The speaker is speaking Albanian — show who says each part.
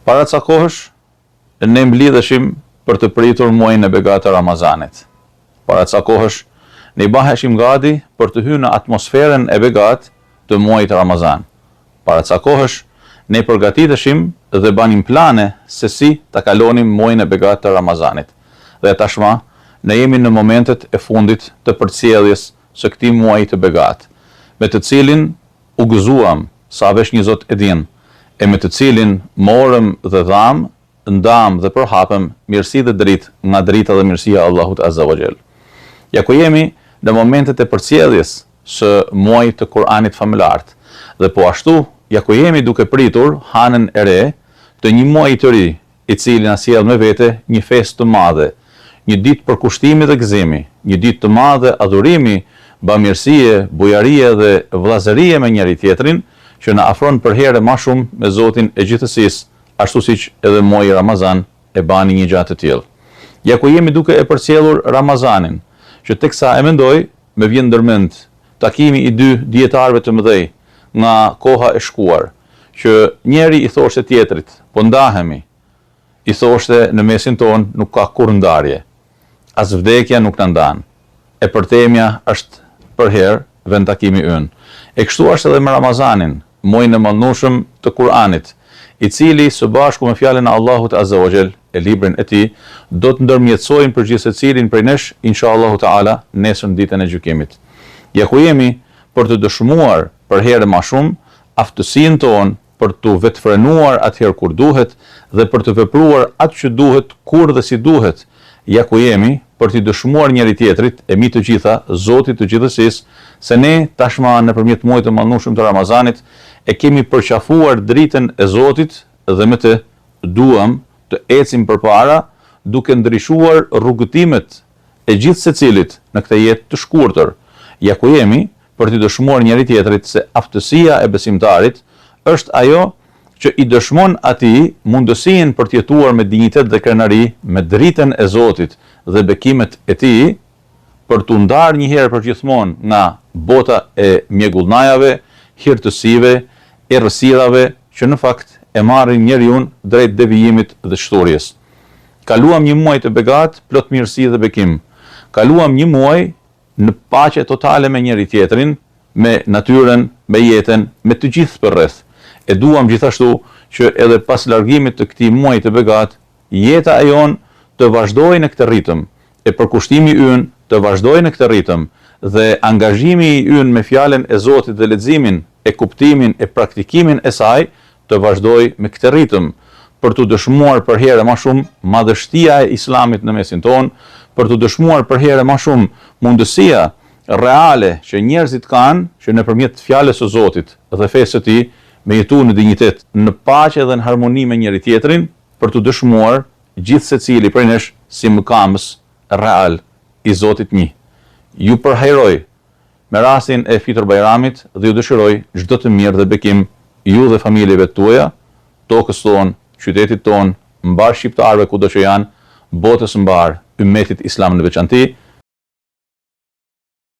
Speaker 1: Para ca kohësh, ne mblidheshim për të pritur muajin e begatë të Ramazanit. Para ca kohësh, ne baheshim gati për të hyrë në atmosferën e begatë të muajit të Ramazan. Para ca kohësh, ne përgatiteshim dhe banim plane se si ta kalonim muajin e begatë të Ramazanit. Dhe tashma, ne jemi në momentet e fundit të përcjelljes së këtij muaji të begatë, me të cilin u gëzuam sa vesh një Zot e din, e me të cilin morëm dhe dham, ndam dhe përhapëm mirësi dhe dritë nga drita dhe mirësia e Allahut Azza wa Jall. Ja ku jemi në momentet e përcjelljes së muajit të Kur'anit famulart, dhe po ashtu ja ku jemi duke pritur hanën e re të një muaji të ri, i cili na sjell me vete një festë të madhe, një ditë për kushtimi dhe gëzimi, një ditë të madhe adhurimi, bamirësie, bujarie dhe vllazërie me njëri tjetrin, që na afron për herë më shumë me Zotin e gjithësisë, ashtu siç edhe muaji Ramazan e bani një gjatë të tillë. Ja ku jemi duke e përcjellur Ramazanin, që teksa e mendoj, më vjen ndërmend takimi i dy dietarëve të mëdhej nga koha e shkuar, që njeri i thoshte tjetrit, po ndahemi, i thoshte në mesin ton nuk ka kur ndarje, as vdekja nuk na ndan, e përtemja është për herë vend takimi ynë. E kështu është edhe me Ramazanin, muajin e mallnueshëm të Kur'anit, i cili së bashku me fjalën e Allahut Azza wa Jall, e librin e tij, do të ndërmjetësojnë për gjithë secilin prej nesh, inshallahu taala, nesër në ditën e gjykimit. Ja ku jemi për të dëshmuar për herë më shumë aftësinë tonë për të vetfrenuar atëherë kur duhet dhe për të vepruar atë që duhet kur dhe si duhet. Ja ku jemi për të dëshmuar njëri tjetrit e mi të gjitha Zotit të gjithësisë se ne tashma nëpërmjet muajit të mallnueshëm të Ramazanit e kemi përqafuar dritën e Zotit dhe me të duam të ecim përpara duke ndryshuar rrugëtimet e gjithë secilit në këtë jetë të shkurtër. Ja ku jemi për të dëshmuar njëri tjetrit se aftësia e besimtarit është ajo që i dëshmon atij mundësinë për të jetuar me dinjitet dhe krenari me dritën e Zotit dhe bekimet e tij, për të ndarë një herë përgjithmonë nga bota e mjegullnajave, hirtësive, errësirave që në fakt e marrin njeriu drejt devijimit dhe shturjes. Kaluam një muaj të begat, plot mirësi dhe bekim. Kaluam një muaj në paqe totale me njëri tjetrin, me natyrën, me jetën, me të gjithë përreth. E duam gjithashtu që edhe pas largimit të këtij muaji të begat, jeta e jon të vazhdojë në këtë ritëm, e përkushtimi ynë të vazhdojë në këtë ritëm dhe angazhimi i ynë me fjalën e Zotit dhe leximin, e kuptimin, e praktikimin e saj të vazhdojë me këtë ritëm, për të dëshmuar për herë më shumë madhështia e Islamit në mesin tonë, për të dëshmuar për herë më shumë mundësia reale që njerëzit kanë që nëpërmjet fjalës së Zotit dhe fesë së tij me jetu në dinjitet, në paqe dhe në harmoni me njëri tjetrin, për të dëshmuar gjithë secili prej nesh si mëkamës real i Zotit një. Ju përhajroj me rastin e Fitër Bajramit dhe ju dëshiroj çdo të mirë dhe bekim ju dhe familjeve tuaja, tokës tonë, qytetit tonë, mbar shqiptarëve kudo që janë, botës mbar, ummetit islam në veçanti.